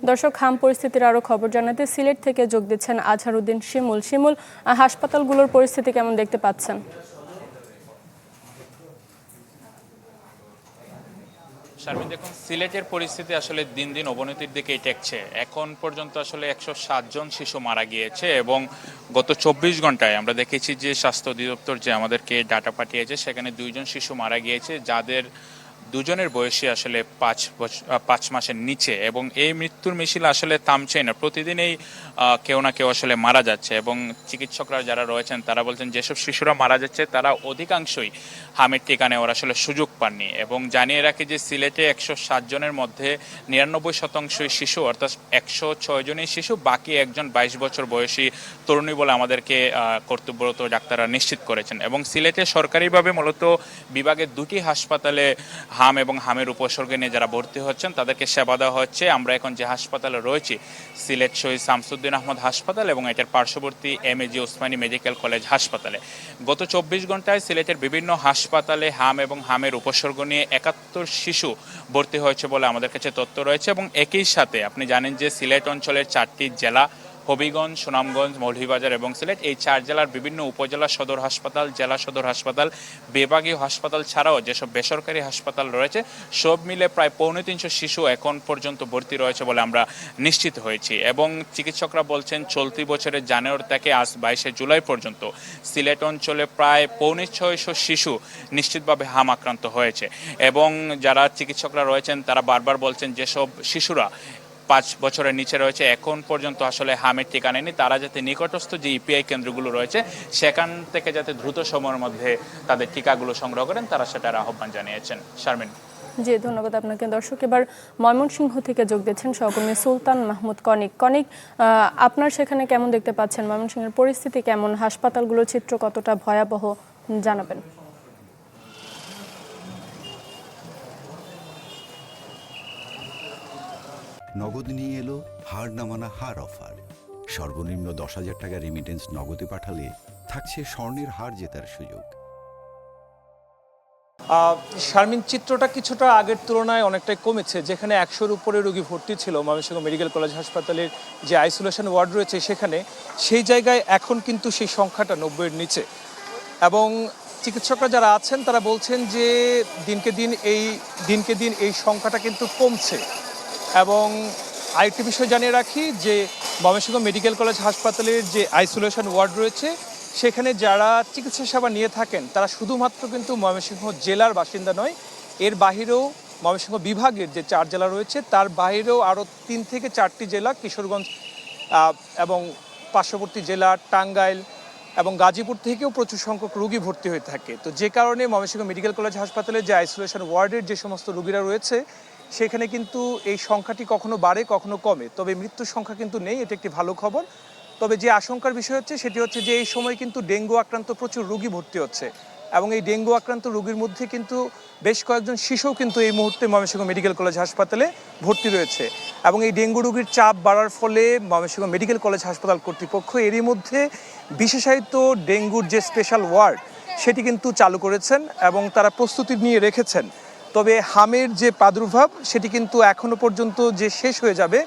দর্শক, হাম পরিস্থিতির আরো খবর জানাতে সিলেট থেকে যোগ দিচ্ছেন আজহারউদ্দিন শিমুল। শিমুল, হাসপাতালগুলোর পরিস্থিতি কেমন দেখতে পাচ্ছেন? শারমিন, দেখুন, সিলেটের পরিস্থিতি আসলে দিন দিন অবনতির দিকেই ঠেকছে। এখন পর্যন্ত আসলে 107 জন শিশু মারা গিয়েছে এবং গত 24 ঘন্টায় আমরা দেখেছি যে স্বাস্থ্য অধিদপ্তর যে আমাদেরকে ডাটা পাঠিয়েছে, সেখানে 2 জন শিশু মারা গিয়েছে, যাদের দুজনের বয়সী আসলে 5 মাসের নিচে। এবং এই মৃত্যুর মিছিল আসলে থামছেই না, প্রতিদিনই কেউ না কেউ আসলে মারা যাচ্ছে। এবং চিকিৎসকরা যারা রয়েছেন তারা বলছেন যেসব শিশুরা মারা যাচ্ছে তারা অধিকাংশই হামের টিকা নেওয়ার আসলে সুযোগ পাননি। এবং জানিয়ে রাখি যে সিলেটে 107 জনের মধ্যে 99% শিশু, অর্থাৎ 106 জনই শিশু, বাকি একজন 22 বছর বয়সী তরুণী বলে আমাদেরকে কর্তব্যরত ডাক্তাররা নিশ্চিত করেছেন। এবং সিলেটে সরকারিভাবে মূলত বিভাগের 2টি হাসপাতালে হাম এবং হামের উপসর্গে নিয়ে যারা ভর্তি হচ্ছেন তাদেরকে সেবা দেওয়া হচ্ছে। আমরা এখন যে হাসপাতালে রয়েছি, সিলেট শহীদ শামসুদ্দিন আহমদ হাসপাতাল এবং এটার পার্শ্ববর্তী এমএজি ওসমানী মেডিকেল কলেজ হাসপাতালে। গত 24 ঘন্টায় সিলেটের বিভিন্ন হাসপাতালে হাম এবং হামের উপসর্গ নিয়ে 71 শিশু ভর্তি হয়েছে বলে আমাদের কাছে তথ্য রয়েছে। এবং একই সাথে আপনি জানেন যে সিলেট অঞ্চলের 4টি জেলা, হবিগঞ্জ, সুনামগঞ্জ, মৌলভীবাজার এবং সিলেট, এই 4 জেলার বিভিন্ন উপজেলা সদর হাসপাতাল, জেলা সদর হাসপাতাল, বিভাগীয় হাসপাতাল ছাড়াও যেসব বেসরকারি হাসপাতাল রয়েছে, সব মিলে প্রায় 350 শিশু এখন পর্যন্ত ভর্তি রয়েছে বলে আমরা নিশ্চিত হয়েছি। এবং চিকিৎসকরা বলছেন চলতি বছরের জানুয়ারি থেকে আজ 22শে জুলাই পর্যন্ত সিলেট অঞ্চলে প্রায় 650 শিশু নিশ্চিতভাবে হাম আক্রান্ত হয়েছে। এবং যারা চিকিৎসকরা রয়েছেন তারা বারবার বলছেন যেসব শিশুরা 5 বছরের নিচে রয়েছে, এখন পর্যন্ত আসলে হামের টিকা নেয়নি, তারা যাতে নিকটস্থ যে ইপিআই কেন্দ্রগুলো রয়েছে সেখান থেকে যাতে দ্রুত সময়ের মধ্যে তাদের টিকাগুলো সংগ্রহ করেন, তারা সেটার আহ্বান জানিয়েছেন। শারমিন। জি, ধন্যবাদ আপনাকে। দর্শক, এবার ময়মনসিংহ থেকে যোগ দিচ্ছেন সহকর্মী সুলতান মাহমুদ কনিক। কনিক, আপনার সেখানে কেমন দেখতে পাচ্ছেন? ময়মনসিংহের পরিস্থিতি কেমন? হাসপাতালগুলোর চিত্র কতটা ভয়াবহ জানাবেন। নগদ নিয়ে এলো হার না মানা হার অফার। সর্বনিম্ন 10,000 টাকা রেমিটেন্স নগদে পাঠালে থাকছে স্বর্ণের হার জেতার সুযোগ। শারমিন, চিত্রটা কিছুটা আগের তুলনায় অনেকটাই কমেছে। যেখানে 100-র উপরে রোগী ভর্তি ছিল ময়মনসিংহ মেডিকেল কলেজ হাসপাতালের যে আইসোলেশন ওয়ার্ড রয়েছে সেখানে, সেই জায়গায় এখন কিন্তু সেই সংখ্যাটা 90-এর নিচে। এবং চিকিৎসকরা যারা আছেন তারা বলছেন যে দিনকে দিন এই সংখ্যাটা কিন্তু কমছে। এবং আরেকটি বিষয় জানিয়ে রাখি যে ময়মনসিংহ মেডিকেল কলেজ হাসপাতালের যে আইসোলেশন ওয়ার্ড রয়েছে সেখানে যারা চিকিৎসা সেবা নিয়ে থাকেন তারা শুধুমাত্র কিন্তু ময়মনসিংহ জেলার বাসিন্দা নয়, এর বাহিরেও ময়মনসিংহ বিভাগের যে 4 জেলা রয়েছে তার বাহিরেও আরও 3 থেকে 4টি জেলা, কিশোরগঞ্জ এবং পার্শ্ববর্তী জেলা টাঙ্গাইল এবং গাজীপুর থেকেও প্রচুর সংখ্যক রোগী ভর্তি হয়ে থাকে। তো যে কারণে ময়মনসিংহ মেডিকেল কলেজ হাসপাতালের যে আইসোলেশন ওয়ার্ডের যে সমস্ত রোগীরা রয়েছে সেখানে কিন্তু এই সংখ্যাটি কখনো বাড়ে কখনো কমে, তবে মৃত্যুর সংখ্যা কিন্তু নেই, এটা একটি ভালো খবর। তবে যে আশঙ্কার বিষয় হচ্ছে সেটি হচ্ছে যে এই সময় কিন্তু ডেঙ্গু আক্রান্ত প্রচুর রোগী ভর্তি হচ্ছে এবং এই ডেঙ্গু আক্রান্ত রোগীর মধ্যে কিন্তু বেশ কয়েকজন শিশুও কিন্তু এই মুহূর্তে ময়মনসিংহ মেডিকেল কলেজ হাসপাতালে ভর্তি রয়েছে। এবং এই ডেঙ্গু রোগীর চাপ বাড়ার ফলে ময়মনসিংহ মেডিকেল কলেজ হাসপাতাল কর্তৃপক্ষ এরই মধ্যে বিশেষায়িত ডেঙ্গুর যে স্পেশাল ওয়ার্ড সেটি কিন্তু চালু করেছেন এবং তারা প্রস্তুতি নিয়ে রেখেছেন। তবে হামের যে প্রাদুর্ভাব সেটি কিন্তু এখনো পর্যন্ত যে শেষ হয়ে যাবে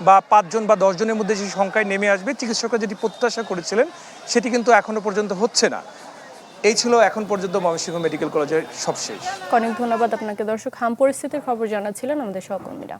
বা 5 জন বা 10 জনের মধ্যে যে সংখ্যায় নেমে আসবে চিকিৎসকরা যেটি প্রত্যাশা করেছিলেন সেটি কিন্তু এখনো পর্যন্ত হচ্ছে না। এই ছিল এখন পর্যন্ত ময়মনসিংহ মেডিকেল কলেজের সবশেষ। অনেক ধন্যবাদ আপনাকে। দর্শক, হাম পরিস্থিতির খবর জানাচ্ছিলেন আমাদের সহকর্মীরা।